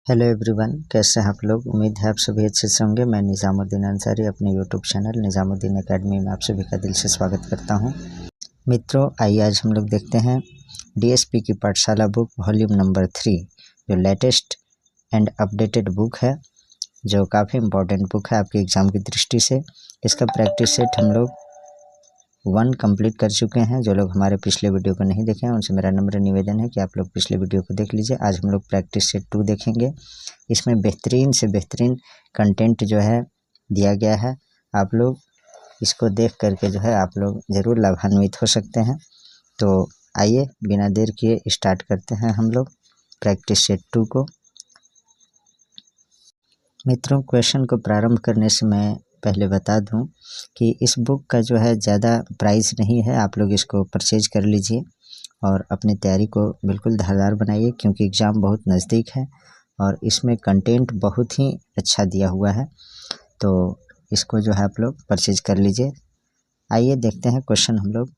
Hello everyone, कैसे हैं आप लोग। उम्मीद है आप सभी अच्छे से होंगे। मैं निज़ामुद्दीन अंसारी अपने यूट्यूब चैनल निज़ामुद्दीन एकेडमी में आप सभी का दिल से स्वागत करता हूं। मित्रों, आइए आज हम लोग देखते हैं डीएसपी की पाठशाला बुक वॉल्यूम नंबर 3, जो लेटेस्ट एंड अपडेटेड बुक है, जो काफ़ी इम्पोर्टेंट बुक है आपके एग्ज़ाम की दृष्टि से। इसका प्रैक्टिस सेट हम लोग 1 कंप्लीट कर चुके हैं। जो लोग हमारे पिछले वीडियो को नहीं देखे हैं उनसे मेरा नम्र निवेदन है कि आप लोग पिछले वीडियो को देख लीजिए। आज हम लोग प्रैक्टिस सेट 2 देखेंगे। इसमें बेहतरीन से बेहतरीन कंटेंट जो है दिया गया है। आप लोग इसको देख करके जो है आप लोग ज़रूर लाभान्वित हो सकते हैं। तो आइए बिना देर किए स्टार्ट करते हैं हम लोग प्रैक्टिस सेट 2 को। मित्रों, क्वेश्चन को प्रारंभ करने से मैं पहले बता दूं कि इस बुक का जो है ज़्यादा प्राइस नहीं है। आप लोग इसको परचेज कर लीजिए और अपनी तैयारी को बिल्कुल धारदार बनाइए, क्योंकि एग्ज़ाम बहुत नज़दीक है और इसमें कंटेंट बहुत ही अच्छा दिया हुआ है। तो इसको जो है आप लोग परचेज कर लीजिए। आइए देखते हैं क्वेश्चन। हम लोग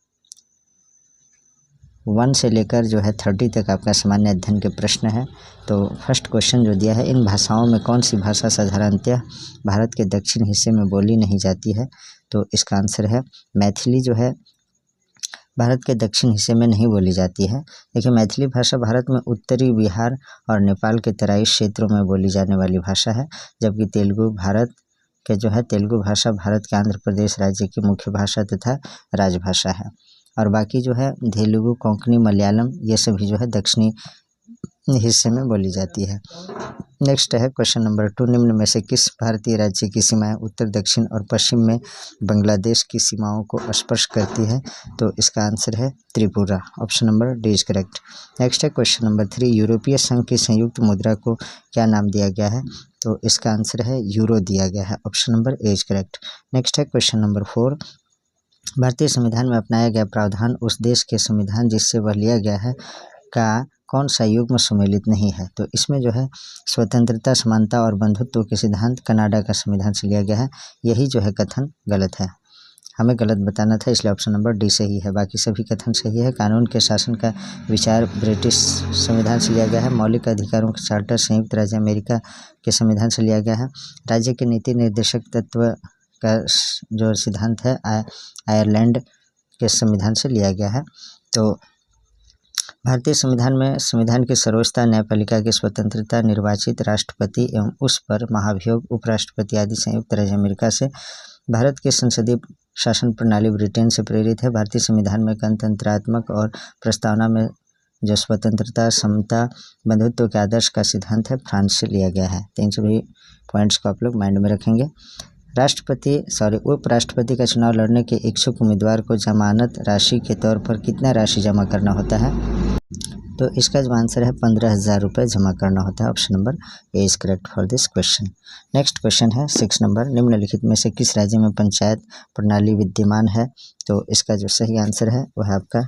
1 से लेकर जो है 30 तक आपका सामान्य अध्ययन के प्रश्न है। तो फर्स्ट क्वेश्चन जो दिया है, इन भाषाओं में कौन सी भाषा साधारणतः भारत के दक्षिण हिस्से में बोली नहीं जाती है। तो इसका आंसर है मैथिली। जो है भारत के दक्षिण हिस्से में नहीं बोली जाती है। देखिए, मैथिली भाषा भारत में उत्तरी बिहार और नेपाल के तराई क्षेत्रों में बोली जाने वाली भाषा है, जबकि तेलुगु भारत के जो है तेलुगु भाषा भारत के आंध्र प्रदेश राज्य की मुख्य भाषा तथा राजभाषा है। और बाकी जो है तेलुगु, कोंकणी, मलयालम ये सभी जो है दक्षिणी हिस्से में बोली जाती है। नेक्स्ट है क्वेश्चन नंबर 2, निम्न में से किस भारतीय राज्य की सीमाएं उत्तर, दक्षिण और पश्चिम में बांग्लादेश की सीमाओं को स्पर्श करती है। तो इसका आंसर है Tripura. Option number D is correct. Next है क्वेश्चन नंबर 3, यूरोपीय संघ की संयुक्त मुद्रा को क्या नाम दिया गया है। तो इसका आंसर है यूरो दिया गया है। Option number A is correct. Next है क्वेश्चन नंबर 4, भारतीय संविधान में अपनाया गया प्रावधान उस देश के संविधान जिससे वह लिया गया है का कौन सा युग्म सम्मिलित नहीं है। तो इसमें जो है स्वतंत्रता, समानता और बंधुत्व के सिद्धांत कनाडा का संविधान से लिया गया है। यही जो है कथन गलत है। हमें गलत बताना था, इसलिए ऑप्शन नंबर डी सही है। बाकी सभी कथन सही है। कानून के शासन का विचार ब्रिटिश संविधान से लिया गया है। मौलिक अधिकारों का चार्टर संयुक्त राज्य अमेरिका के संविधान से लिया गया है। राज्य के नीति निर्देशक तत्व का जो सिद्धांत है आयरलैंड के संविधान से लिया गया है। तो भारतीय संविधान में संविधान की सर्वोच्चता, न्यायपालिका की स्वतंत्रता, निर्वाचित राष्ट्रपति एवं उस पर महाभियोग उपराष्ट्रपति आदि संयुक्त राज्य अमेरिका से, भारत की संसदीय शासन प्रणाली ब्रिटेन से प्रेरित है। भारतीय संविधान में गणतंत्रात्मक और प्रस्तावना में जो स्वतंत्रता, समता, बंधुत्व के आदर्श का सिद्धांत है फ्रांस से लिया गया है। तो इन सभी पॉइंट्स को आप लोग माइंड में रखेंगे। उपराष्ट्रपति का चुनाव लड़ने के इच्छुक उम्मीदवार को जमानत राशि के तौर पर कितना राशि जमा करना होता है। तो इसका जो आंसर है 15,000 रुपये जमा करना होता है। Option number A is correct for this question. Next question है 6 नंबर, निम्नलिखित में से किस राज्य में पंचायत प्रणाली विद्यमान है। तो इसका जो सही आंसर है वह है आपका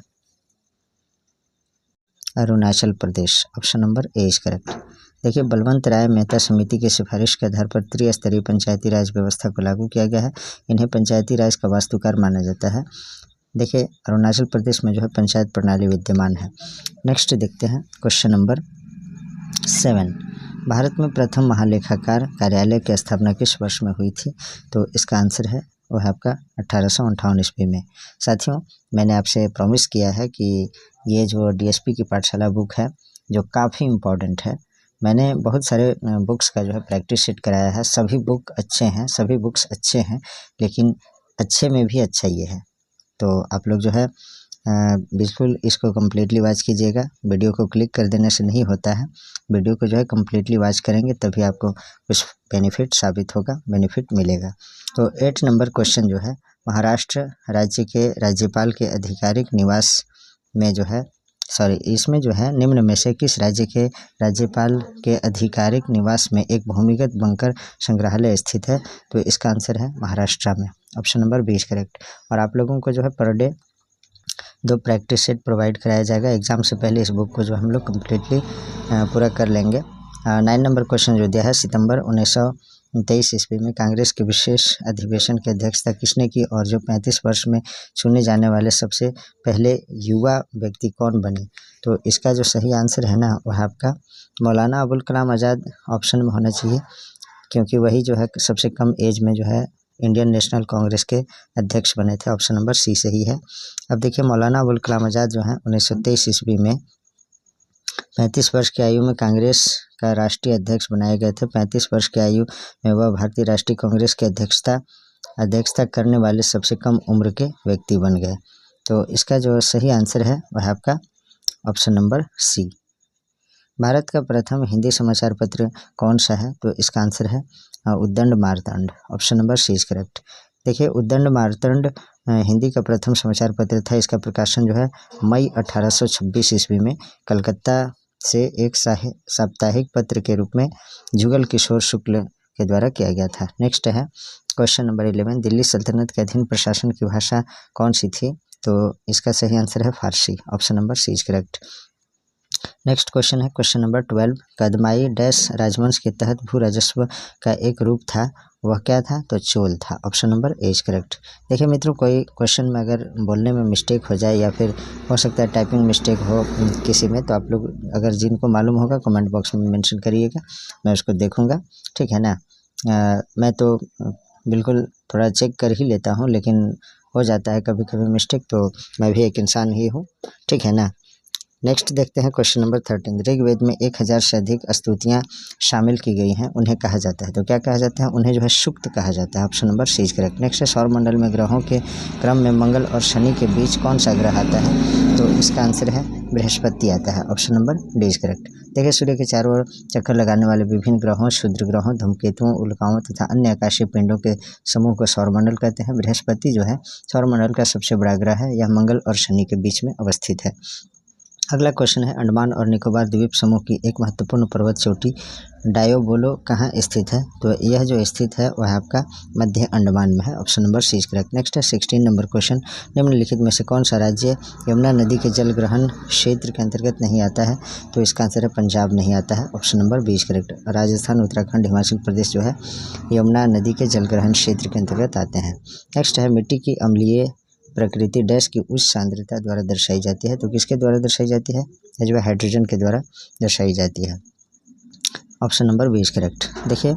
Arunachal Pradesh. Option number A is correct. देखिए, बलवंत राय मेहता समिति की सिफारिश के आधार पर त्रिस्तरीय पंचायती राज व्यवस्था को लागू किया गया है। इन्हें पंचायती राज का वास्तुकार माना जाता है। देखिए, अरुणाचल प्रदेश में जो है पंचायत प्रणाली विद्यमान है। नेक्स्ट देखते हैं क्वेश्चन नंबर 7, भारत में प्रथम महालेखाकार कार्यालय की स्थापना किस वर्ष में हुई थी। तो इसका आंसर है वह है आपका 1858 ईस्वी में। साथियों, मैंने आपसे प्रॉमिस किया है कि ये जो डीएसपी की पाठशाला बुक है जो काफ़ी इम्पोर्टेंट है, मैंने बहुत सारे बुक्स का जो है प्रैक्टिस सेट कराया है। सभी बुक अच्छे हैं, सभी बुक्स अच्छे हैं, लेकिन अच्छे में भी अच्छा ये है। तो आप लोग जो है बिल्कुल इसको कम्प्लीटली वॉच कीजिएगा। वीडियो को क्लिक कर देने से नहीं होता है, वीडियो को जो है कम्प्लीटली वॉच करेंगे तभी आपको कुछ बेनिफिट साबित होगा, बेनिफिट मिलेगा। तो 8 नंबर क्वेश्चन जो है, महाराष्ट्र राज्य के राज्यपाल के आधिकारिक निवास में जो है इसमें जो है निम्न में से किस राज्य के राज्यपाल के आधिकारिक निवास में एक भूमिगत बंकर संग्रहालय स्थित है। तो इसका आंसर है महाराष्ट्र में। Option number B is correct. और आप लोगों को जो है per day 2 practice set provide कराया जाएगा। एग्ज़ाम से पहले इस बुक को जो हम लोग कम्प्लीटली पूरा कर लेंगे। 9 नंबर क्वेश्चन जो दिया है, सितंबर 1923 ईस्वी में कांग्रेस के विशेष अधिवेशन की अध्यक्षता किसने की और जो 35 वर्ष में चुने जाने वाले सबसे पहले युवा व्यक्ति कौन बने? तो इसका जो सही आंसर है ना वह आपका मौलाना अबुल कलाम आज़ाद ऑप्शन में होना चाहिए, क्योंकि वही जो है सबसे कम एज में जो है इंडियन नेशनल कांग्रेस के अध्यक्ष बने थे। ऑप्शन नंबर सी सही है। अब देखिए मौलाना अबुल कलाम आज़ाद जो है 1923 ईस्वी में 35 वर्ष की आयु में कांग्रेस का राष्ट्रीय अध्यक्ष बनाए गए थे। 35 वर्ष की आयु में वह भारतीय राष्ट्रीय कांग्रेस की अध्यक्षता करने वाले सबसे कम उम्र के व्यक्ति बन गए। तो इसका जो सही आंसर है वह आपका ऑप्शन नंबर सी। भारत का प्रथम हिंदी समाचार पत्र कौन सा है? तो इसका आंसर है Udant Martand. Option number C is correct. देखिए उद्दंड मार्तंड हिंदी का प्रथम समाचार पत्र था। इसका प्रकाशन जो है मई 1826 ईस्वी में कलकत्ता से एक साप्ताहिक पत्र के रूप में जुगल किशोर शुक्ल के द्वारा किया गया था। नेक्स्ट है क्वेश्चन नंबर 11, दिल्ली सल्तनत के अधीन प्रशासन की भाषा कौन सी थी? तो इसका सही आंसर है Farsi. Option number C is correct. Next question है क्वेश्चन नंबर 12, कदमाई डैश राजवंश के तहत भू राजस्व का एक रूप था, वह क्या था? तो चोल था। Option number A is correct. देखिए मित्रों कोई क्वेश्चन में अगर बोलने में मिस्टेक हो जाए या फिर हो सकता है टाइपिंग मिस्टेक हो किसी में, तो आप लोग अगर जिनको मालूम होगा कमेंट बॉक्स में मेंशन करिएगा, मैं उसको देखूंगा, ठीक है ना। मैं तो बिल्कुल थोड़ा चेक कर ही लेता हूँ, लेकिन हो जाता है कभी कभी मिस्टेक, तो मैं भी एक इंसान ही हूँ, ठीक है ना। नेक्स्ट देखते हैं क्वेश्चन नंबर 13, ऋग्वेद में 1000 से अधिक स्तुतियाँ शामिल की गई हैं, उन्हें कहा जाता है? तो क्या कहा जाता है? उन्हें जो है सूक्त कहा जाता है। Option number C is correct. Next है सौरमंडल में ग्रहों के क्रम में मंगल और शनि के बीच कौन सा ग्रह आता है? तो इसका आंसर है बृहस्पति आता है। Option number D is correct. देखिए सूर्य के चारों ओर चक्कर लगाने वाले विभिन्न ग्रहों, क्षुद्र ग्रहों, धूमकेतुओं, उल्काओं तथा अन्य आकाशीय पिंडों के समूह को सौरमंडल कहते हैं। बृहस्पति जो है सौरमंडल का सबसे बड़ा ग्रह है। यह मंगल और शनि के बीच में अवस्थित है। अगला क्वेश्चन है अंडमान और निकोबार द्वीप समूह की एक महत्वपूर्ण पर्वत चोटी डायोबोलो कहाँ स्थित है? तो यह जो स्थित है वह आपका मध्य अंडमान में है। Option number C is correct. Next है 16 नंबर क्वेश्चन, निम्नलिखित में से कौन सा राज्य यमुना नदी के जल ग्रहण क्षेत्र के अंतर्गत नहीं आता है? तो इसका आंसर है पंजाब नहीं आता है। Option number B is correct. Rajasthan, Uttarakhand, Himachal Pradesh जो है यमुना नदी के जल ग्रहण क्षेत्र के अंतर्गत आते हैं। नेक्स्ट है मिट्टी की अम्लीय प्रकृति डैश की उच्च सांद्रता द्वारा दर्शाई जाती है? तो किसके द्वारा दर्शाई जाती है? जो है हाइड्रोजन के द्वारा दर्शाई जाती है। Option number B is correct. देखिए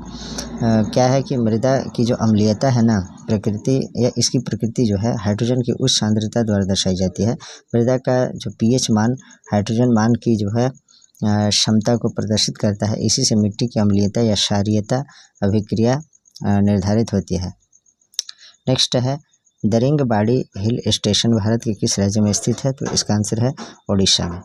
क्या है कि मृदा की जो अम्लीयता है ना प्रकृति या इसकी प्रकृति जो है हाइड्रोजन की उच्च सांद्रता द्वारा दर्शाई जाती है। मृदा का जो पीएच मान हाइड्रोजन मान की जो है क्षमता को प्रदर्शित करता है। इसी से मिट्टी की अम्लीयता या क्षारीयता अभिक्रिया निर्धारित होती है। नेक्स्ट है दरिंगबाड़ी हिल स्टेशन भारत के किस राज्य में स्थित है? तो इसका आंसर है ओडिशा में।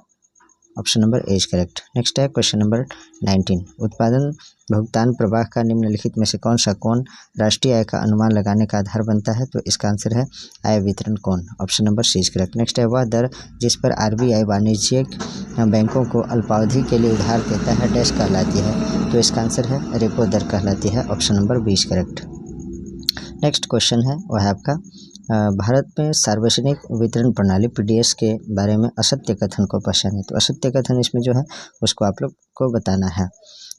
Option number A is correct. Next है क्वेश्चन नंबर 19, उत्पादन भुगतान प्रवाह का निम्नलिखित में से कौन सा कोण राष्ट्रीय आय का अनुमान लगाने का आधार बनता है? तो इसका आंसर है आय वितरण कोण। Option number C is correct. Next है वह दर जिस पर आरबीआई वाणिज्यिक बैंकों को अल्पावधि के लिए उधार देता है डैश कहलाती है? तो इसका आंसर है रेपो दर कहलाती है। Option number B is correct. Next question है वह आपका भारत में सार्वजनिक वितरण प्रणाली पीडीएस के बारे में असत्य कथन को पहचानें। तो असत्य कथन इसमें जो है उसको आप लोग को बताना है।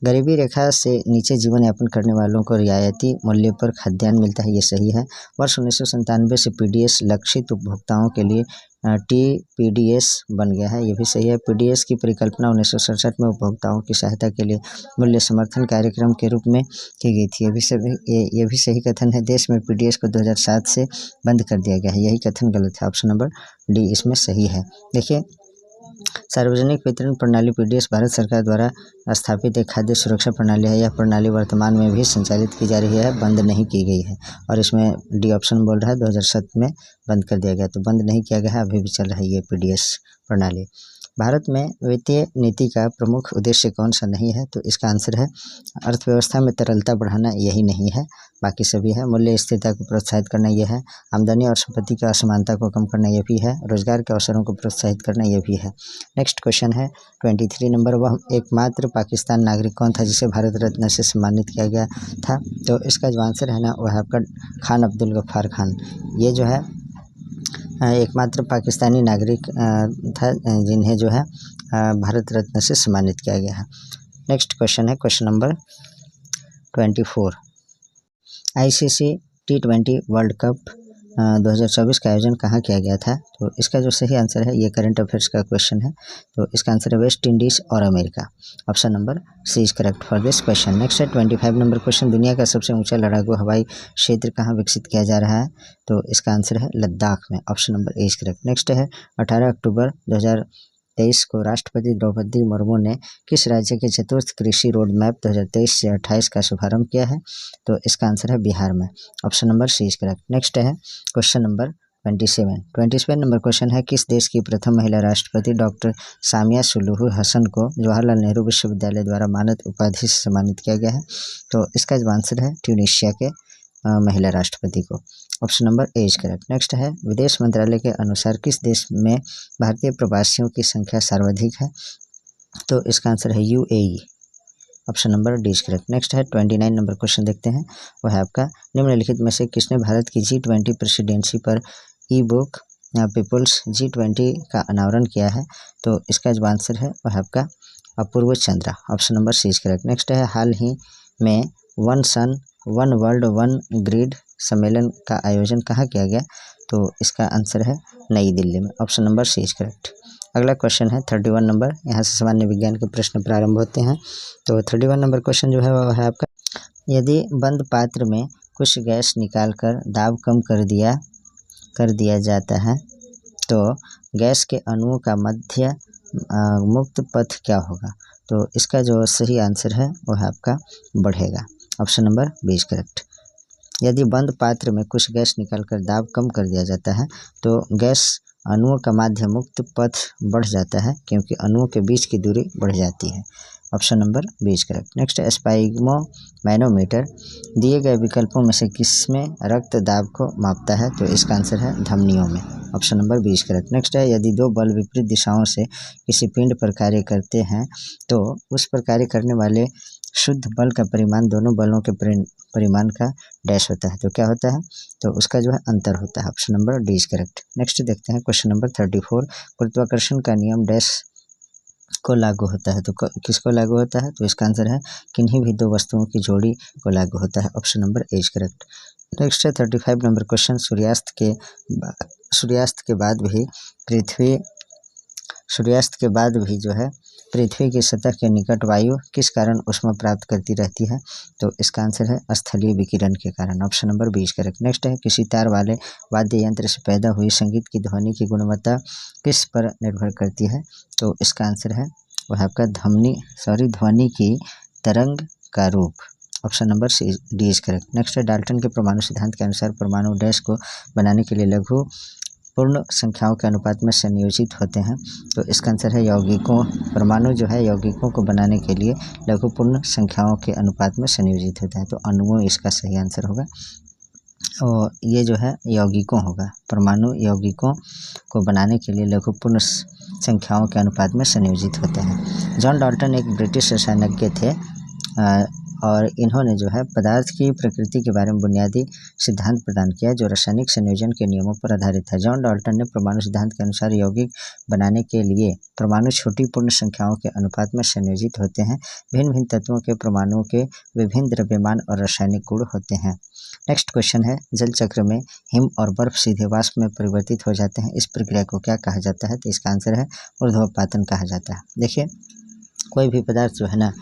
गरीबी रेखा से नीचे जीवन यापन करने वालों को रियायती मूल्य पर खाद्यान्न मिलता है, ये सही है। वर्ष 1997 से पीडीएस लक्षित उपभोक्ताओं के लिए टीपीडीएस बन गया है, ये भी सही है। पीडीएस की परिकल्पना 1967 में उपभोक्ताओं की सहायता के लिए मूल्य समर्थन कार्यक्रम के रूप में की गई थी, ये भी सही कथन है। देश में पीडीएस को 2007 से बंद कर दिया गया है, यही कथन गलत है। ऑप्शन नंबर डी इसमें सही है। देखिए सार्वजनिक वितरण प्रणाली पीडीएस भारत सरकार द्वारा स्थापित एक खाद्य सुरक्षा प्रणाली है। यह प्रणाली वर्तमान में भी संचालित की जा रही है, बंद नहीं की गई है। और इसमें डी ऑप्शन बोल रहा है 2007 में बंद कर दिया गया, तो बंद नहीं किया गया है, अभी भी चल रहा है ये पीडीएस प्रणाली। भारत में वित्तीय नीति का प्रमुख उद्देश्य कौन सा नहीं है? तो इसका आंसर है अर्थव्यवस्था में तरलता बढ़ाना, यही नहीं है, बाकी सभी है। मूल्य स्थिरता को प्रोत्साहित करना यह है। आमदनी और संपत्ति की असमानता को कम करना यह भी है। रोजगार के अवसरों को प्रोत्साहित करना यह भी है। नेक्स्ट क्वेश्चन है 23 नंबर, वह एकमात्र पाकिस्तान नागरिक कौन था जिसे भारत रत्न से सम्मानित किया गया था? तो इसका जो आंसर है ना वह आपका खान अब्दुल गफ्फार खान, ये जो है एकमात्र पाकिस्तानी नागरिक था जिन्हें जो है भारत रत्न से सम्मानित किया गया है। नेक्स्ट क्वेश्चन है question number 24, ICC T20 world cup 2024 का आयोजन कहाँ किया गया था? तो इसका जो सही आंसर है, ये करंट अफेयर्स का क्वेश्चन है, तो इसका आंसर है वेस्ट इंडीज़ और America. Option number C is correct for this question. Next है 25 नंबर क्वेश्चन, दुनिया का सबसे ऊंचा लड़ाकू हवाई क्षेत्र कहाँ विकसित किया जा रहा है? तो इसका आंसर है लद्दाख में। Option number A is correct. Next है 18 अक्टूबर 2023 को राष्ट्रपति द्रौपदी मुर्मू ने किस राज्य के चतुर्थ कृषि रोड मैप 2023 से 28 का शुभारंभ किया है? तो इसका आंसर है बिहार में। Option number C is correct. Next है क्वेश्चन नंबर 27 नंबर क्वेश्चन है, किस देश की प्रथम महिला राष्ट्रपति डॉक्टर सामिया सुलूहु हसन को जवाहरलाल नेहरू विश्वविद्यालय द्वारा मानद उपाधि से सम्मानित किया गया है? तो इसका जो आंसर है ट्यूनीशिया के महिला राष्ट्रपति को। Option number A is correct. Next है विदेश मंत्रालय के अनुसार किस देश में भारतीय प्रवासियों की संख्या सर्वाधिक है? तो इसका आंसर है UAE। Option number D is correct. Next है 29 नंबर क्वेश्चन देखते हैं, वह है आपका, निम्नलिखित में से किसने भारत की G20 प्रेसिडेंसी पर ई बुक पीपुल्स G20 का अनावरण किया है? तो इसका जो आंसर है वह है आपका Apurva Chandra. Option number C is correct. Next है हाल ही में one sun one world one grid सम्मेलन का आयोजन कहाँ किया गया? तो इसका आंसर है नई दिल्ली में। Option number C is correct. अगला क्वेश्चन है 31 नंबर, यहाँ से सामान्य विज्ञान के प्रश्न प्रारंभ होते हैं। तो 31 नंबर क्वेश्चन जो है वह है आपका, यदि बंद पात्र में कुछ गैस निकालकर दाब कम कर दिया जाता है तो गैस के अणुओं का मध्य मुक्त पथ क्या होगा? तो इसका जो सही आंसर है वह आपका बढ़ेगा। Option number B is correct. यदि बंद पात्र में कुछ गैस निकालकर दाब कम कर दिया जाता है तो गैस अणुओं का माध्य मुक्त पथ बढ़ जाता है, क्योंकि अणुओं के बीच की दूरी बढ़ जाती है। Option number B is correct. Next sphygmomanometer दिए गए विकल्पों में से किसमें रक्त दाब को मापता है? तो इसका आंसर है धमनियों में। Option number B is correct. Next है यदि दो बल विपरीत दिशाओं से किसी पिंड पर कार्य करते हैं तो उस पर कार्य करने वाले शुद्ध बल का परिमाण दोनों बलों के परिमाण का डैश होता है। तो क्या होता है? तो उसका जो है अंतर होता है। Option number D is correct. Next देखते हैं क्वेश्चन नंबर 34, गुरुत्वाकर्षण का नियम डैश को लागू होता है? तो किसको लागू होता है? तो इसका आंसर है किन्हीं भी दो वस्तुओं की जोड़ी को लागू होता है। Option number A is correct. Next है 35 नंबर क्वेश्चन, सूर्यास्त के बाद भी जो है पृथ्वी की सतह के निकट वायु किस कारण ऊष्मा प्राप्त करती रहती है? तो इसका आंसर है स्थलीय विकिरण के कारण। Option number B is correct. Next है किसी तार वाले वाद्य यंत्र से पैदा हुई संगीत की ध्वनि की गुणवत्ता किस पर निर्भर करती है? तो इसका आंसर है वह आपका ध्वनि की तरंग का रूप। Option number C D is correct. Next है डाल्टन के परमाणु सिद्धांत के अनुसार परमाणु डैश को बनाने के लिए लघु पूर्ण संख्याओं के अनुपात में संयोजित होते हैं। तो इसका आंसर है परमाणु जो है यौगिकों को बनाने के लिए लघु पूर्ण संख्याओं के अनुपात में संयोजित होता है। तो अणुओं इसका सही आंसर होगा, और ये जो है यौगिकों होगा। परमाणु यौगिकों को बनाने के लिए लघु पूर्ण संख्याओं के अनुपात में संयोजित होते हैं। जॉन डाल्टन एक ब्रिटिश रसायनज्ञ थे और इन्होंने जो है पदार्थ की प्रकृति के बारे में बुनियादी सिद्धांत प्रदान किया जो रासायनिक संयोजन के नियमों पर आधारित है। जॉन डाल्टन ने परमाणु सिद्धांत के अनुसार यौगिक बनाने के लिए परमाणु छोटी पूर्ण संख्याओं के अनुपात में संयोजित होते हैं। भिन्न भिन्न तत्वों के परमाणुओं के विभिन्न द्रव्यमान और रासायनिक गुण होते हैं। नेक्स्ट क्वेश्चन है, जल चक्र में हिम और बर्फ सीधे वाष्प में परिवर्तित हो जाते हैं, इस प्रक्रिया को क्या कहा जाता है? तो इसका आंसर है ऊर्ध्वपातन कहा जाता है। देखिए, कोई भी पदार्थ जो है ना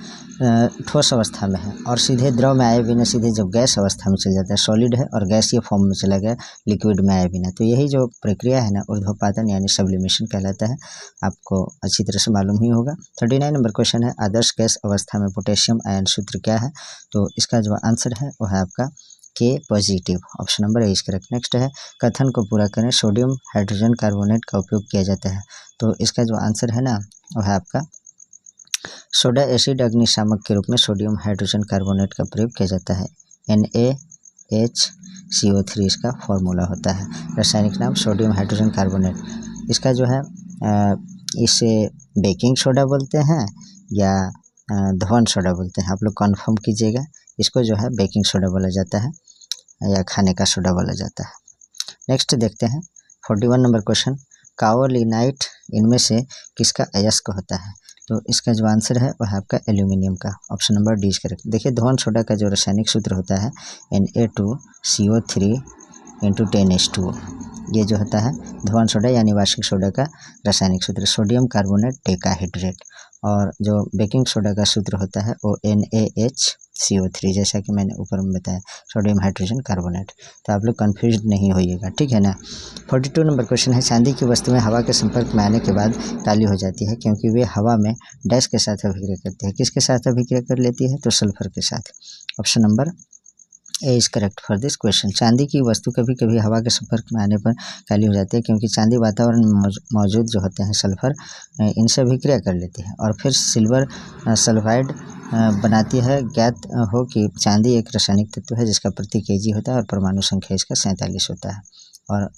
ठोस अवस्था में है और सीधे द्रव में आए बिना सीधे जब गैस अवस्था में चल जाता है, सॉलिड है और गैसीय फॉर्म में चला गया लिक्विड में आए बिना, तो यही जो प्रक्रिया है ना ऊर्ध्वपातन यानी सब्लिमेशन कहलाता है। आपको अच्छी तरह से मालूम ही होगा। 39 नंबर क्वेश्चन है, आदर्श गैस अवस्था में पोटेशियम आयन सूत्र क्या है? तो इसका जो आंसर है वो है आपका के positive. Option number A is correct. Next है, कथन को पूरा करें, सोडियम हाइड्रोजन कार्बोनेट का उपयोग किया जाता है। तो इसका जो आंसर है ना वो है आपका सोडा एसिड अग्निशामक के रूप में सोडियम हाइड्रोजन कार्बोनेट का प्रयोग किया जाता है। NaHCO3 इसका फॉर्मूला होता है। रासायनिक नाम सोडियम हाइड्रोजन कार्बोनेट। इसका जो है इसे बेकिंग सोडा बोलते हैं या धवन सोडा बोलते हैं, आप लोग कन्फर्म कीजिएगा। इसको जो है बेकिंग सोडा बोला जाता है या खाने का सोडा बोला जाता है। नेक्स्ट देखते हैं 41 नंबर क्वेश्चन, काओलिनाइट इनमें से किसका अयस्क होता है? तो इसका जो आंसर है वह है आपका एल्यूमिनियम का, option number D is correct. देखिए धोवन सोडा का जो रासायनिक सूत्र होता है Na2CO3 × 10H2O, ये जो होता है धोवन सोडा यानी वार्षिक सोडा का रासायनिक सूत्र, सोडियम कार्बोनेट टेकाहाइड्रेट। और जो बेकिंग सोडा का सूत्र होता है वो NaHCO3, जैसा कि मैंने ऊपर में बताया, सोडियम हाइड्रोजन कार्बोनेट। तो आप लोग कन्फ्यूज नहीं होइएगा, ठीक है ना। 42 नंबर क्वेश्चन है, चांदी की वस्तुएं हवा के संपर्क में आने के बाद काली हो जाती है क्योंकि वे हवा में डैश के साथ अभिक्रिया करती है। किसके साथ अभिक्रिया कर लेती है? तो सल्फर के साथ। Option number A is correct for this question. चांदी की वस्तु कभी कभी हवा के संपर्क में आने पर काली हो जाती है क्योंकि चांदी वातावरण में मौजूद जो होते हैं सल्फर, इनसे अभिक्रिया कर लेती है और फिर सिल्वर सल्फाइड बनाती है। ज्ञात हो कि चांदी एक रासायनिक तत्व है जिसका प्रति केजी होता है और परमाणु संख्या इसका 47 होता है। और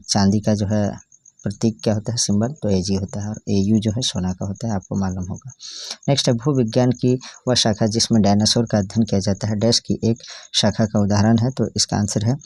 चांदी का जो है प्रतीक क्या होता है, सिंबल, तो Ag होता है और Au जो है सोना का होता है, आपको मालूम होगा। नेक्स्ट है, भूविज्ञान की वह शाखा जिसमें डायनासोर का अध्ययन किया जाता है डैश की एक शाखा का उदाहरण है। तो इसका आंसर है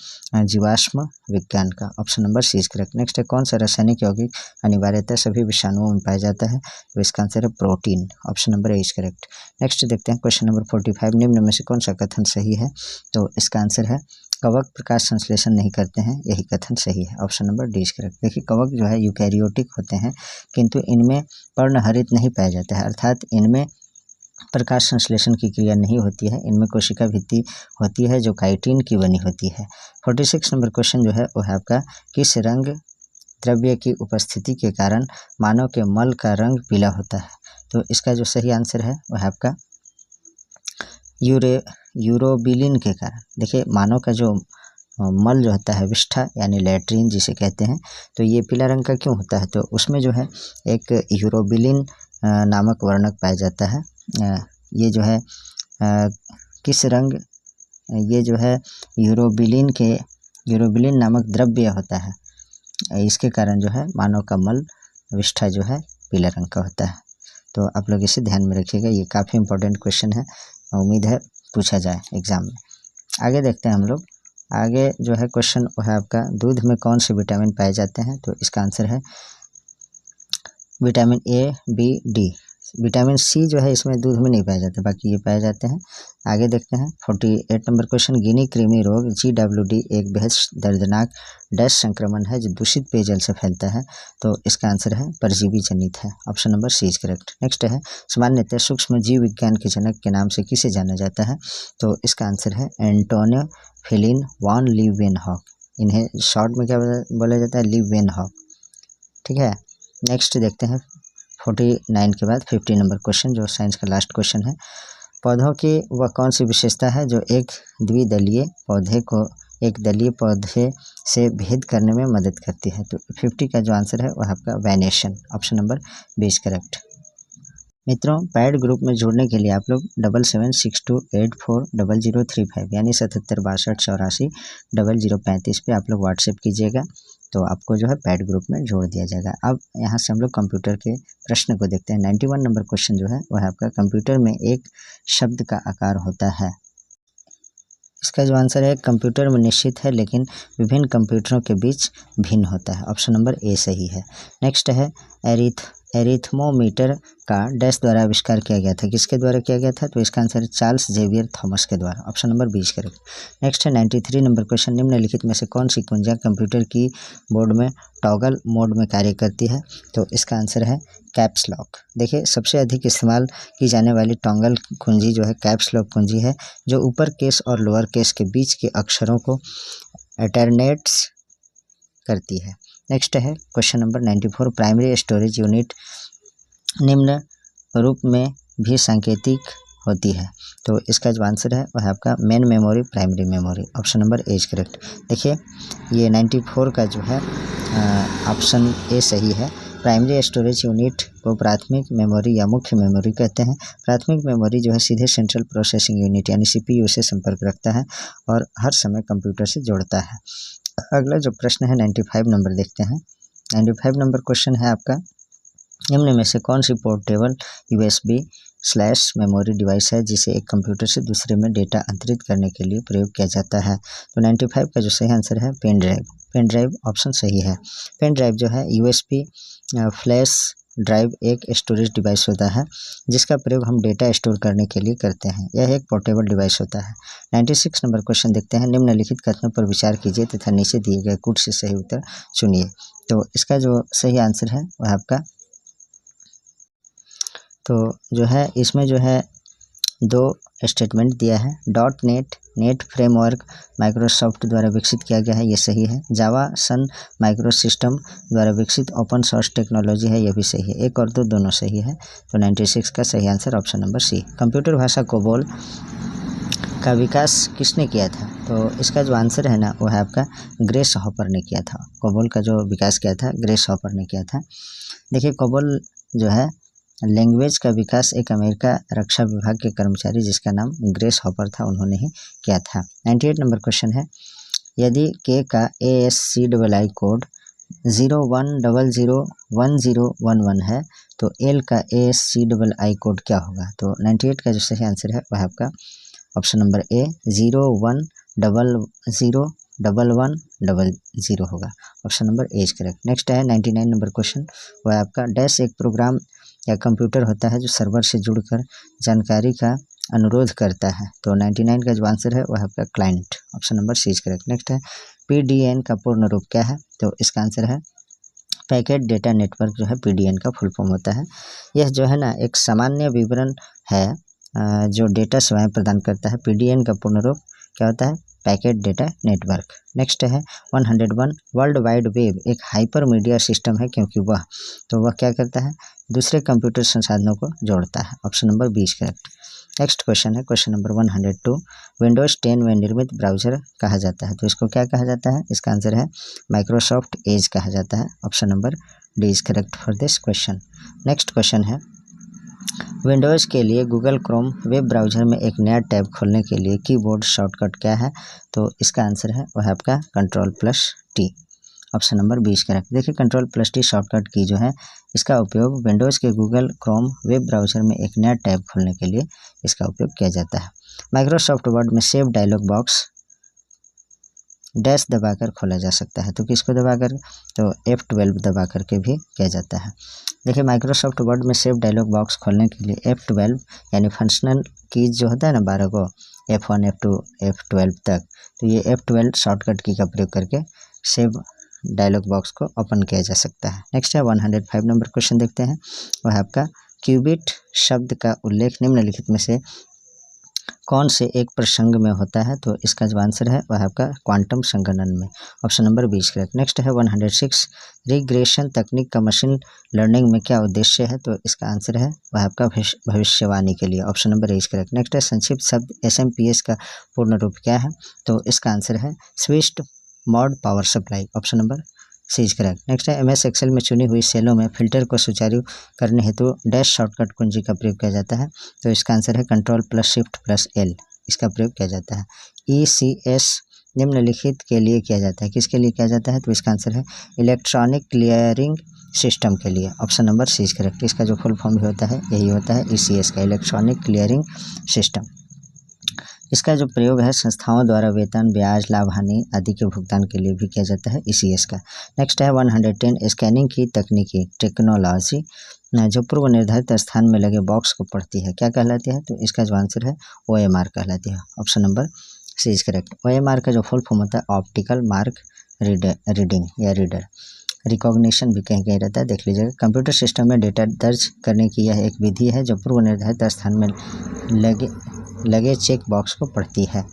जीवाश्म विज्ञान का, option number C is correct. Next है, कौन सा रासायनिक यौगिक अनिवार्यतः सभी विषाणुओं में पाया जाता है? तो इसका आंसर है protein, option number A is correct. Next देखते हैं क्वेश्चन नंबर 45, निम्न में से कौन सा कथन सही है? तो इसका आंसर है कवक प्रकाश संश्लेषण नहीं करते हैं, यही कथन सही है, option number D is correct. देखिए कवक जो है यूकैरियोटिक होते हैं किंतु इनमें पर्णहरित नहीं पाया जाता है, अर्थात इनमें प्रकाश संश्लेषण की क्रिया नहीं होती है। इनमें कोशिका भित्ति होती है जो काइटिन की बनी होती है। 46 नंबर क्वेश्चन जो है वो है आपका, किस रंग द्रव्य की उपस्थिति के कारण मानव के मल का रंग पीला होता है? तो इसका जो सही आंसर है वह है आपका यूरोबिलिन के कारण। देखिए मानव का जो मल जो होता है विष्ठा यानी लैट्रिन जिसे कहते हैं, तो ये पीला रंग का क्यों होता है? तो उसमें जो है एक यूरोबिलिन नामक वर्णक पाया जाता है। ये जो है किस रंग, ये जो है यूरोबिलिन नामक द्रव्य होता है, इसके कारण जो है मानव का मल विष्ठा जो है पीला रंग का होता है। तो आप लोग इसे ध्यान में रखिएगा, ये काफ़ी इंपॉर्टेंट क्वेश्चन है, उम्मीद है पूछा जाए एग्जाम में। आगे देखते हैं हम लोग, आगे जो है क्वेश्चन वो है आपका, दूध में कौन से विटामिन पाए जाते हैं? तो इसका आंसर है vitamin A, B, D. Vitamin C जो है इसमें दूध में नहीं पाया जाता, बाकी ये पाए जाते हैं। आगे देखते हैं 48 नंबर क्वेश्चन, गिनी कृमि रोग GWD एक बेहद दर्दनाक डैश संक्रमण है जो दूषित पेयजल से फैलता है। तो इसका आंसर है परजीवी जनित है, option number C is correct. Next है, सामान्यतः सूक्ष्म जीव विज्ञान के जनक के नाम से किसे जाना जाता है? तो इसका आंसर है एंटोनियो फेलिन वॉन लीवेनहॉक। इन्हें शॉर्ट में क्या बोला जाता है? लीवेनहॉक, ठीक है। नेक्स्ट देखते हैं 49 के बाद 50 नंबर क्वेश्चन जो साइंस का लास्ट क्वेश्चन है, पौधों की वह कौन सी विशेषता है जो एक द्विदलीय पौधे को एक दलीय पौधे से भेद करने में मदद करती है? तो 50 का जो आंसर है वह आपका venation, option number B is correct. मित्रों पैड ग्रुप में जुड़ने के लिए आप लोग 7762840035 यानी 7762840035 पे आप लोग व्हाट्सएप कीजिएगा, तो आपको जो है पैड ग्रुप में जोड़ दिया जाएगा। अब यहाँ से हम लोग कंप्यूटर के प्रश्न को देखते हैं। 91 नंबर क्वेश्चन जो है वह आपका, कंप्यूटर में एक शब्द का आकार होता है। इसका जो आंसर है कंप्यूटर में निश्चित है लेकिन विभिन्न कंप्यूटरों के बीच भिन्न होता है, ऑप्शन नंबर ए सही है। नेक्स्ट है, एरिथमोमीटर का डैश द्वारा आविष्कार किया गया था, किसके द्वारा किया गया था? तो इसका आंसर है चार्ल्स जेवियर थॉमस के द्वारा, option number B is correct. Next है 93 नंबर क्वेश्चन, निम्नलिखित में से कौन सी कुंजियाँ कंप्यूटर की बोर्ड में टॉगल मोड में कार्य करती है? तो इसका आंसर है कैप्स लॉक। देखिए सबसे अधिक इस्तेमाल की जाने वाली टॉगल कुंजी जो है कैप्स लॉक कुंजी है, जो ऊपर केस और लोअर केस के बीच के अक्षरों को अल्टरनेट्स करती है। नेक्स्ट है question number 94, primary storage unit निम्न रूप में भी सांकेतिक होती है। तो इसका जो आंसर है वह है आपका main memory, primary memory, option number A is correct. देखिए ये 94 का जो है ऑप्शन ए सही है। प्राइमरी स्टोरेज यूनिट को प्राथमिक मेमोरी या मुख्य मेमोरी कहते हैं। प्राथमिक मेमोरी जो है सीधे सेंट्रल प्रोसेसिंग यूनिट यानी CPU से संपर्क रखता है और हर समय कंप्यूटर से जोड़ता है। अगला जो प्रश्न है 95 नंबर देखते हैं। 95 नंबर क्वेश्चन है आपका, निम्न में से कौन सी पोर्टेबल USB/मेमोरी डिवाइस है जिसे एक कंप्यूटर से दूसरे में डेटा अंतरित करने के लिए प्रयोग किया जाता है? तो 95 का जो सही आंसर है pen drive, pen drive option सही है। पेन ड्राइव जो है USB फ्लैश ड्राइव एक स्टोरेज डिवाइस होता है जिसका प्रयोग हम डेटा स्टोर करने के लिए करते हैं। यह एक पोर्टेबल डिवाइस होता है। 96 नंबर क्वेश्चन देखते हैं। निम्नलिखित कथनों पर विचार कीजिए तथा नीचे दिए गए कुछ से सही उत्तर चुनिए। तो इसका जो सही आंसर है वह आपका, तो जो है इसमें जो है दो स्टेटमेंट दिया है। नेट फ्रेमवर्क माइक्रोसॉफ्ट द्वारा विकसित किया गया है, ये सही है। जावा सन माइक्रो सिस्टम द्वारा विकसित ओपन सोर्स टेक्नोलॉजी है, यह भी सही है। एक और दो दोनों सही है। तो 96 का सही answer option number C. Computer भाषा कोबोल का विकास किसने किया था? तो इसका जो आंसर है ना वो है आपका ग्रेस हॉपर ने किया था। कोबोल का जो विकास किया था ग्रेस हॉपर ने किया था। देखिए कोबोल जो है लैंग्वेज का विकास एक अमेरिका रक्षा विभाग के कर्मचारी जिसका नाम ग्रेस हॉपर था, उन्होंने ही किया था। 98 नंबर क्वेश्चन है। यदि के का ASCII कोड 01001011 है तो एल का ASCII कोड क्या होगा? तो 98 का जो सही आंसर है वह आपका ऑप्शन नंबर ए 01001100 होगा। Option number A is correct. Next है 99 नंबर क्वेश्चन, वह आपका डैश एक प्रोग्राम या कंप्यूटर होता है जो सर्वर से जुड़कर जानकारी का अनुरोध करता है। तो 99 का जो आंसर है वह आपका client. Option number C is correct. Next है PDN का पूर्ण रूप क्या है? तो इसका आंसर है पैकेट डेटा नेटवर्क जो है PDN का फुल फॉर्म होता है। यह जो है ना एक सामान्य विवरण है जो डेटा सेवाएं प्रदान करता है। PDN का पूर्ण रूप क्या होता है? Packet data network. नेक्स्ट है 101 वर्ल्ड वाइड वेब एक हाइपर मीडिया सिस्टम है क्योंकि वह क्या करता है? दूसरे कंप्यूटर संसाधनों को जोड़ता है। Option number B is correct. Next question है क्वेश्चन नंबर 102 विंडोज 10 में निर्मित ब्राउज़र कहा जाता है। तो इसको क्या कहा जाता है? इसका आंसर है माइक्रोसॉफ्ट एज कहा जाता है। Option number D is correct for this question. Next question है विंडोज़ के लिए गूगल क्रोम वेब ब्राउज़र में एक नया टैब खोलने के लिए कीबोर्ड शॉर्टकट क्या है? तो इसका आंसर है वह आपका Ctrl+T। Option number 20 correct. देखिए Ctrl+T शॉर्टकट की जो है इसका उपयोग विंडोज़ के गूगल क्रोम वेब ब्राउज़र में एक नया टैब खोलने के लिए इसका उपयोग किया जाता है। माइक्रोसॉफ्ट वर्ड में सेव डायलॉग बॉक्स डैश दबाकर खोला जा सकता है। तो किसको दबाकर? तो F12 दबा करके भी किया जाता है। देखिए माइक्रोसॉफ्ट वर्ड में सेव डायलॉग बॉक्स खोलने के लिए F12 यानी फंक्शनल कीज जो होता है ना 12 को F1 F2 F12 तक, तो ये F12 शॉर्टकट की का प्रयोग करके सेव डायलॉग बॉक्स को ओपन किया जा सकता है। नेक्स्ट है 105 नंबर क्वेश्चन देखते हैं। वह आपका क्यूबिट शब्द का उल्लेख निम्नलिखित में से कौन से एक प्रसंग में होता है? तो इसका जो आंसर है वह आपका क्वांटम संगणन में। Option number 20 correct. नेक्स्ट है 106 रिग्रेशन तकनीक का मशीन लर्निंग में क्या उद्देश्य है? तो इसका आंसर है वह आपका भविष्यवाणी के लिए। Option number 20 correct. नेक्स्ट है संक्षिप्त शब्द SMPS का पूर्ण रूप क्या है? तो इसका आंसर है switched mode power supply. Option number C is correct. Next है MS एक्सेल में चुनी हुई सेलों में फिल्टर को सुचारू करने हेतु डैश शॉर्टकट कुंजी का प्रयोग किया जाता है। तो इसका आंसर है Ctrl+Shift+L इसका प्रयोग किया जाता है। ECS निम्नलिखित के लिए किया जाता है। किसके लिए किया जाता है? तो इसका आंसर है इलेक्ट्रॉनिक क्लियरिंग सिस्टम के लिए। Option number C is correct. इसका जो फुल फॉर्म भी होता है यही होता है ECS का, इलेक्ट्रॉनिक क्लियरिंग सिस्टम। इसका जो प्रयोग है संस्थाओं द्वारा वेतन ब्याज लाभ हानि आदि के भुगतान के लिए भी किया जाता है ECS का। नेक्स्ट है 110 स्कैनिंग की तकनीकी टेक्नोलॉजी जो पूर्व निर्धारित स्थान में लगे बॉक्स को पढ़ती है क्या कहलाती है? तो इसका जो आंसर है OMR कहलाती है। Option number C is correct. OMR का जो फुल फॉर्म होता है ऑप्टिकल मार्क रीडिंग या रीडर रिकॉग्निशन भी कहीं कहीं रहता है, देख लीजिएगा। कंप्यूटर सिस्टम में डेटा दर्ज करने की यह एक विधि है जो पूर्व निर्धारित स्थान में लगे चेक बॉक्स को पढ़ती है।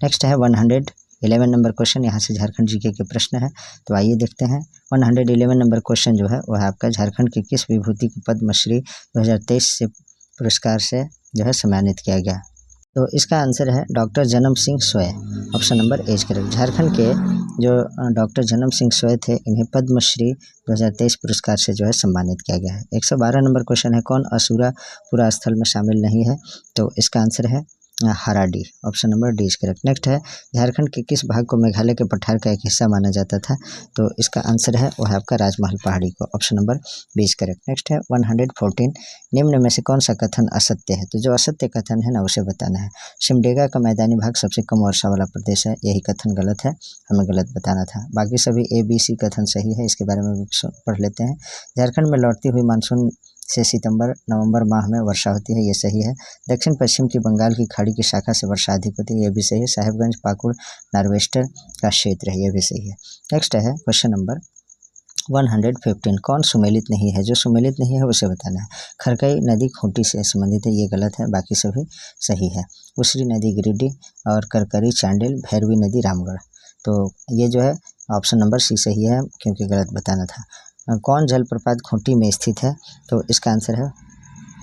नेक्स्ट है 111 नंबर क्वेश्चन, यहाँ से झारखंड जीके के प्रश्न है। तो आइए देखते हैं 111 नंबर क्वेश्चन जो है वह आपका झारखंड की किस विभूति को पद्मश्री 2023 से पुरस्कार से जो है सम्मानित किया गया? तो इसका आंसर है doctor Janam Singh Soy. Option number A is correct. Jharkhand के जो डॉक्टर जन्म सिंह सोय थे इन्हें पद्मश्री 2023 पुरस्कार से जो है सम्मानित किया गया है। 112 नंबर क्वेश्चन है कौन असुरा पूरा स्थल में शामिल नहीं है? तो इसका आंसर है Haradi, option number D is correct. Next है झारखंड के किस भाग को मेघालय के पठार का एक हिस्सा माना जाता था, तो इसका आंसर है वो है आपका राजमहल पहाड़ी को, option number B is correct. Next है 114 निम्न में से कौन सा कथन असत्य है, तो जो असत्य कथन है ना उसे बताना है। सिमडेगा का मैदानी भाग सबसे कम वर्षा वाला प्रदेश है, यही कथन गलत है, हमें गलत बताना था। बाकी सभी ABC कथन सही है, इसके बारे में भी पढ़ लेते हैं। झारखंड में लौटती हुई मानसून से सितंबर नवंबर माह में वर्षा होती है, ये सही है। दक्षिण पश्चिम की बंगाल की खाड़ी की शाखा से वर्षा अधिक होती है, ये भी सही है। साहेबगंज पाकुड़ नार्वेस्टर का क्षेत्र है, ये भी सही है। नेक्स्ट है क्वेश्चन नंबर 115 कौन सुमेलित नहीं है, जो सुमेलित नहीं है उसे बताना है। खरकई नदी खूंटी से संबंधित है, ये गलत है, बाकी सभी सही है। उसरी नदी गिरिडीह और करकरी चांडिल, भैरवी नदी रामगढ़, तो ये जो है ऑप्शन नंबर सी सही है, क्योंकि गलत बताना था। कौन जलप्रपात खूंटी में स्थित है, तो इसका आंसर है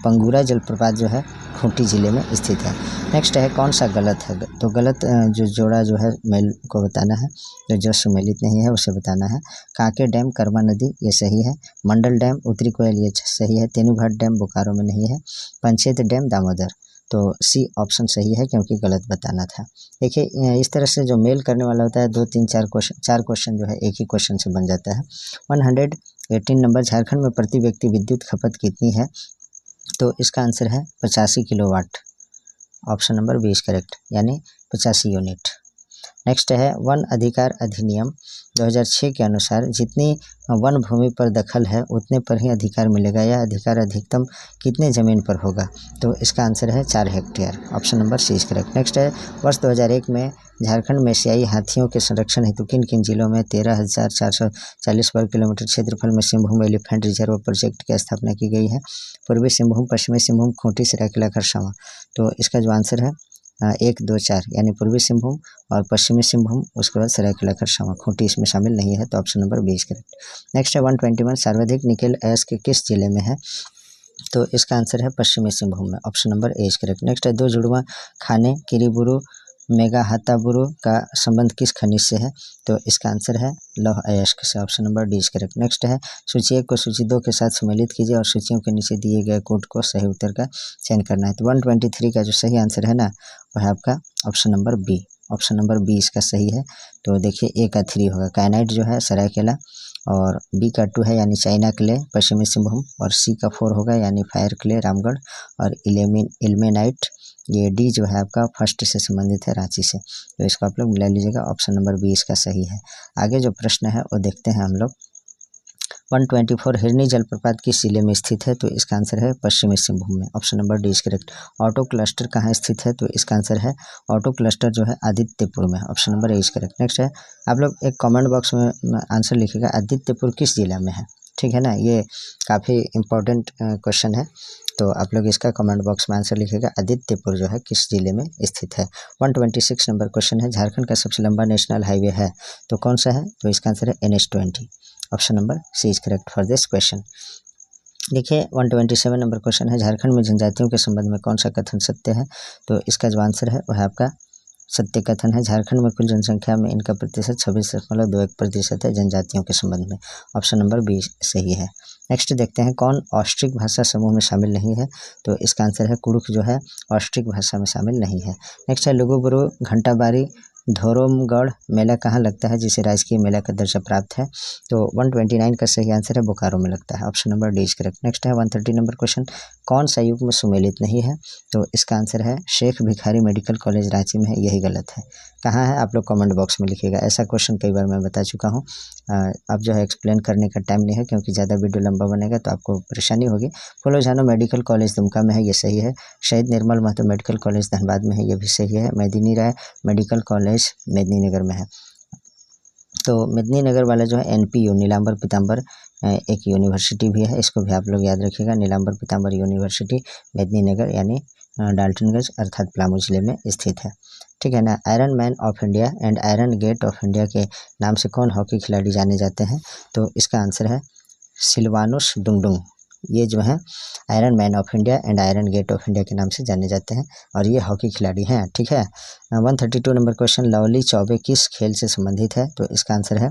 पंगूरा जलप्रपात जो है खूंटी जिले में स्थित है। नेक्स्ट है कौन सा गलत है, तो गलत जो जोड़ा जो है मेल को बताना है, जो सुमेलित नहीं है उसे बताना है। कांके डैम करवा नदी, ये सही है। मंडल डैम उत्तरी कोयल, ये सही है। तेनूघाट डैम बोकारो में नहीं है। पंचेत डैम दामोदर, तो सी ऑप्शन सही है, क्योंकि गलत बताना था। देखिए इस तरह से जो मेल करने वाला होता है 2 3 4 क्वेश्चन जो है एक ही क्वेश्चन से बन जाता है। 118 नंबर झारखंड में प्रति व्यक्ति विद्युत खपत कितनी है, तो इसका आंसर है 85 kilowatt, option number B is correct, यानी 85 यूनिट। नेक्स्ट है वन अधिकार अधिनियम 2006 के अनुसार जितनी वन भूमि पर दखल है उतने पर ही अधिकार मिलेगा, यह अधिकार अधिकतम कितने ज़मीन पर होगा, तो इसका आंसर है 4 hectare, option number C is correct. Next है वर्ष 2001 में झारखंड में एशियाई हाथियों के संरक्षण हेतु किन किन जिलों में 13,440 वर्ग किलोमीटर क्षेत्रफल में सिंहभूम एलिफेंट रिजर्व प्रोजेक्ट की स्थापना की गई है। पूर्वी सिंहभूम, पश्चिमी सिंहभूम, खूंटी, सरायकेला, खरसावां, तो इसका जो आंसर है 1 2 4 यानी पूर्वी सिंहभूम और पश्चिमी सिंहभूम, उसके बाद सरायकेला, खरसावां, खूंटी इसमें शामिल नहीं है, तो option number B is correct. Next है 121 सर्वाधिक निकेल अयस्क किस जिले में है, तो इसका आंसर है पश्चिमी सिंहभूम में, option number A is correct. Next है 2 जुड़वा खाने किरीबुरु मेगाहातुबुरु का संबंध किस खनिज से है, तो इसका आंसर है लौह अयस्क से, option number D is correct. Next है सूची 1 को सूची 2 के साथ सम्मिलित कीजिए और सूचियों के नीचे दिए गए कोड को सही उत्तर का चयन करना है। तो 123 का जो सही आंसर है ना वह है आपका option number B, option number B इसका सही है। तो देखिए ए का 3 होगा, काइनाइट जो है सरायकेला, और बी का 2 है यानी चाइना क्ले पश्चिमी सिंहभूम, और सी का 4 होगा यानी फायर क्ले रामगढ़, और इल्मेनाइट ये डी जो है आपका फर्स्ट से संबंधित है रांची से, तो इसको आप लोग मिला लीजिएगा, ऑप्शन नंबर बी इसका सही है। आगे जो प्रश्न है वो देखते हैं हम लोग। 124 हिरनी जलप्रपात किस जिले में स्थित है, तो इसका आंसर है पश्चिमी सिंहभूम में, option number D is correct. Auto cluster कहाँ स्थित है, तो इसका आंसर है ऑटो क्लस्टर जो है आदित्यपुर में, option number A is correct. Next है आप लोग एक कमेंट बॉक्स में आंसर लिखिएगा आदित्यपुर किस जिला में है, ठीक है ना, ये काफ़ी इम्पोर्टेंट क्वेश्चन है, तो आप लोग इसका कमेंट बॉक्स में आंसर लिखिएगा आदित्यपुर जो है किस जिले में स्थित है। 126 नंबर क्वेश्चन है झारखंड का सबसे लंबा नेशनल हाईवे है, तो कौन सा है, तो इसका आंसर है NH20, option number C is correct for this question. देखिए 127 नंबर क्वेश्चन है झारखंड में जनजातियों के संबंध में कौन सा कथन सत्य है, तो इसका जो आंसर है वह है आपका सत्य कथन है। झारखंड में कुल जनसंख्या में इनका प्रतिशत 26.21% है जनजातियों के संबंध में, ऑप्शन नंबर बी सही है। नेक्स्ट देखते हैं कौन ऑस्ट्रिक भाषा समूह में शामिल नहीं है, तो इसका आंसर है कुड़ुख जो है ऑस्ट्रिक भाषा में शामिल नहीं है। नेक्स्ट है लुगुबुरु घंटाबारी धोरोमगढ़ मेला कहाँ लगता है जिसे राजकीय मेला का दर्जा प्राप्त है, तो 129 का सही आंसर है बोकारो में लगता है, option number D is correct. Next है 130 नंबर क्वेश्चन कौन सा युग में सुमेलित नहीं है, तो इसका आंसर है शेख भिखारी मेडिकल कॉलेज रांची में है, यही गलत है। कहाँ है आप लोग कमेंट बॉक्स में लिखिएगा, ऐसा क्वेश्चन कई बार मैं बता चुका हूँ, अब जो है एक्सप्लेन करने का टाइम नहीं है क्योंकि ज़्यादा वीडियो लंबा बनेगा तो आपको परेशानी होगी। फुलोजानो मेडिकल कॉलेज दुमका में है, ये सही है। शहीद निर्मल महतो मेडिकल कॉलेज धनबाद में है, ये भी सही है। मेदिनी राय मेडिकल कॉलेज मेदिनीनगर में है, तो मेदिनीनगर वाला जो है NPU नीलांबर पीताम्बर एक यूनिवर्सिटी भी है, इसको भी आप लोग याद रखिएगा, नीलांबर पीताम्बर यूनिवर्सिटी मेदिनीनगर यानी डाल्टनगंज अर्थात पलामू जिले में स्थित है, ठीक है ना। Iron man of India and iron gate of India के नाम से कौन हॉकी खिलाड़ी जाने जाते हैं, तो इसका आंसर है सिल्वानुस डुंगडुंग, ये जो है iron man of India and iron gate of India के नाम से जाने जाते हैं और ये हॉकी खिलाड़ी हैं, ठीक है। 132 नंबर क्वेश्चन लवली चौबे किस खेल से संबंधित है, तो इसका आंसर है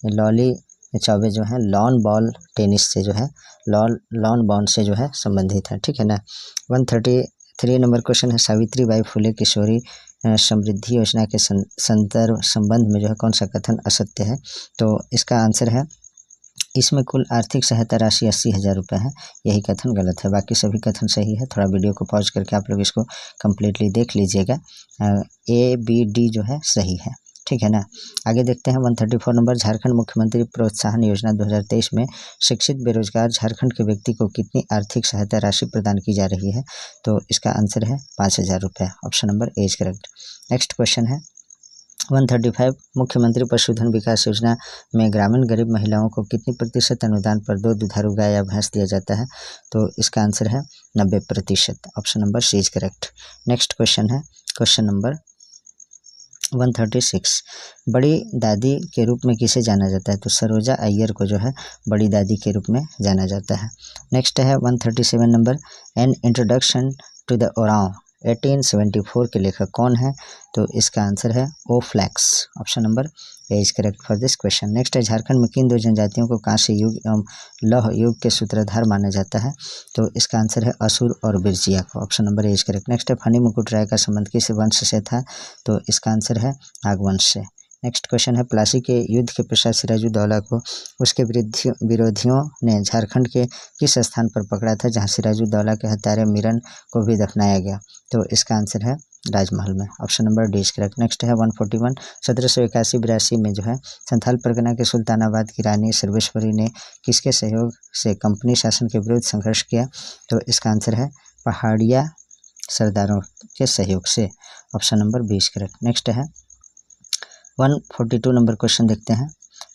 लवली चौबे जो है लॉन बॉल टेनिस से जो है लॉन बॉल से जो है संबंधित है, ठीक है ना। 3 नंबर क्वेश्चन है सावित्रीबाई फुले किशोरी समृद्धि योजना के संबंध में जो है कौन सा कथन असत्य है? तो इसका आंसर है इसमें कुल आर्थिक सहायता राशि 80,000 रुपये है, यही कथन गलत है। बाकी सभी कथन सही है। थोड़ा वीडियो को पॉज करके आप लोग इसको कम्प्लीटली देख लीजिएगा। A, B, D जो है सही है, ठीक है ना। आगे देखते हैं 134 नंबर, झारखंड मुख्यमंत्री प्रोत्साहन योजना 2023 में शिक्षित बेरोजगार झारखंड के व्यक्ति को कितनी आर्थिक सहायता राशि प्रदान की जा रही है? तो इसका आंसर है 5,000 रुपये। Option number A is correct. Next question है 135, मुख्यमंत्री पशुधन विकास योजना में ग्रामीण गरीब महिलाओं को कितनी प्रतिशत अनुदान पर 2 दुधारू गाय या भैंस दिया जाता है? तो इसका आंसर है 90%। Option number C is correct. Next question है क्वेश्चन नंबर 136, बड़ी दादी के रूप में किसे जाना जाता है? तो सरोजा अय्यर को जो है बड़ी दादी के रूप में जाना जाता है। नेक्स्ट है 137 number, an introduction to the Oraon 1874 के लेखक कौन है? तो इसका आंसर है O Flex. Option number A is correct for this question. Next है झारखंड में किन 2 जनजातियों को कांस्य युग एवं लौह युग के सूत्रधार माना जाता है? तो इसका आंसर है असुर और बिरजिया को। Option number A is correct. Next है फनी मुकुट राय का संबंध किस वंश से था? तो इसका आंसर है नागवंश से। नेक्स्ट क्वेश्चन है प्लासी के युद्ध के पश्चात सिराजुद्दौला को उसके विरोधियों ने झारखंड के किस स्थान पर पकड़ा था जहां सिराजुद्दौला के हत्यारे मिरन को भी दफनाया गया? तो इसका आंसर है राजमहल में। Option number D is correct. Next है 141, 1781-82 में जो है संथाल परगना के सुल्तानाबाद की रानी सर्वेश्वरी ने किसके सहयोग से कंपनी शासन के विरुद्ध संघर्ष किया? तो इसका आंसर है पहाड़िया सरदारों के सहयोग से। Option number B is correct. Next है 142 नंबर क्वेश्चन देखते हैं,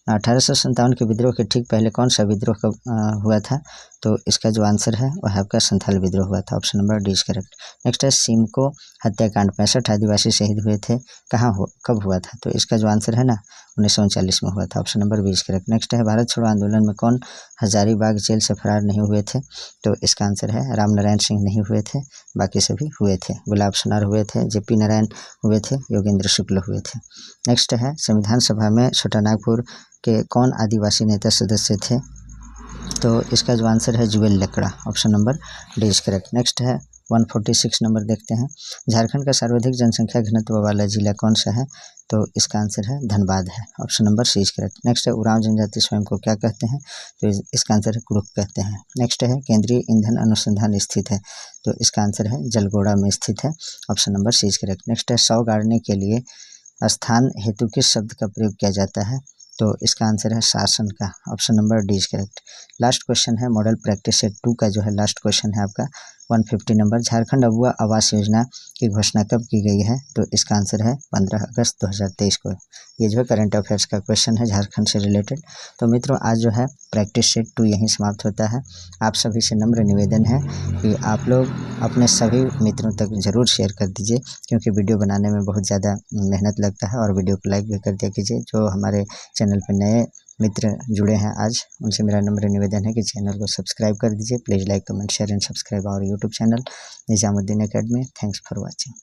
1857 के विद्रोह के ठीक पहले कौन सा विद्रोह हुआ था? तो इसका जो आंसर है वह आपका संथाल विद्रोह हुआ था। Option number D is correct. Next है सिमको हत्याकांड 65 आदिवासी शहीद हुए थे, कब हुआ था? तो इसका जो आंसर है ना 1939 में हुआ था। Option number B is correct. Next है भारत छोड़ो आंदोलन में कौन हजारीबाग जेल से फरार नहीं हुए थे? तो इसका आंसर है रामनारायण सिंह नहीं हुए थे, बाकी सभी हुए थे। गुलाब सोनार हुए थे, JP नारायण हुए थे, योगेंद्र शुक्ल हुए थे। नेक्स्ट है संविधान सभा में छोटानागपुर के कौन आदिवासी नेता सदस्य थे? तो इसका जो आंसर है Juel Lakra. Option number D is correct. Next है 146 नंबर देखते हैं, झारखंड का सर्वाधिक जनसंख्या घनत्व वाला जिला कौन सा है? तो इसका आंसर है धनबाद है। Option number C is correct. Next है उरांव जनजाति स्वयं को क्या कहते हैं? तो इसका आंसर है कुड़ुक कहते हैं। नेक्स्ट है केंद्रीय ईंधन अनुसंधान स्थित है, तो इसका आंसर है जलगोड़ा में स्थित है। Option number C is correct. Next है सौ गाड़ने के लिए स्थान हेतु किस शब्द का प्रयोग किया जाता है? तो इसका आंसर है शासन का। Option number D is correct. Last question है मॉडल प्रैक्टिस सेट 2 का जो है लास्ट क्वेश्चन है आपका 150 नंबर, झारखंड अबुआ आवास योजना की घोषणा कब की गई है? तो इसका आंसर है 15 अगस्त 2023 को। ये जो है करंट अफेयर्स का क्वेश्चन है झारखंड से रिलेटेड। तो मित्रों आज जो है प्रैक्टिस सेट 2 यहीं समाप्त होता है। आप सभी से नम्र निवेदन है कि आप लोग अपने सभी मित्रों तक ज़रूर शेयर कर दीजिए, क्योंकि वीडियो बनाने में बहुत ज़्यादा मेहनत लगता है, और वीडियो को लाइक भी कर दिया कीजिए। जो हमारे चैनल पर नए मित्र जुड़े हैं आज, उनसे मेरा नम्र निवेदन है कि चैनल को सब्सक्राइब कर दीजिए। Please like comment share and subscribe our YouTube channel Nizamuddin academy. Thanks for watching.